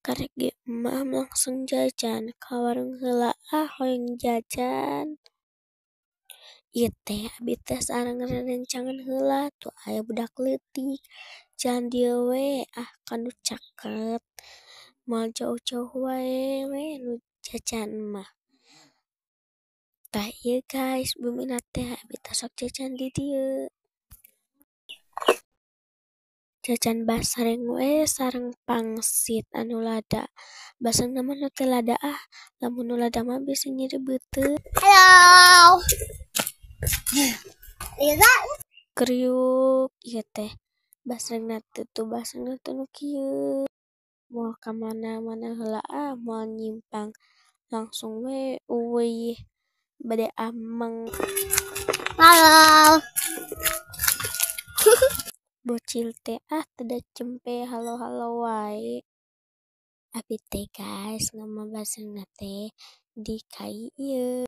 Karek ge emak langsung jajan ka warung heula hoyong jajan. Ieu teh abi teh sareng rerencangan heula tuh aya budak leutik jalan dieu we kanu caket. Moal jauh-jauh wae nu jajan mah. Tah ieu guys, buminat teh abi teh sok jajan di dieu. Jajan basreng we sareng pangsit anu lada. Basengna mah nu teu lada lamun nu lada mah bisa nyeri beuteut. Halo. Kriuk ieu teh basrengna teu nu kieu. Moal ka mana-mana heula moal nyimpang langsung we eueuy bade ameng. Halo. Bocil teh teu cempe halo-halo wae. Abi teh guys ngomong basengna teh di kai ieu.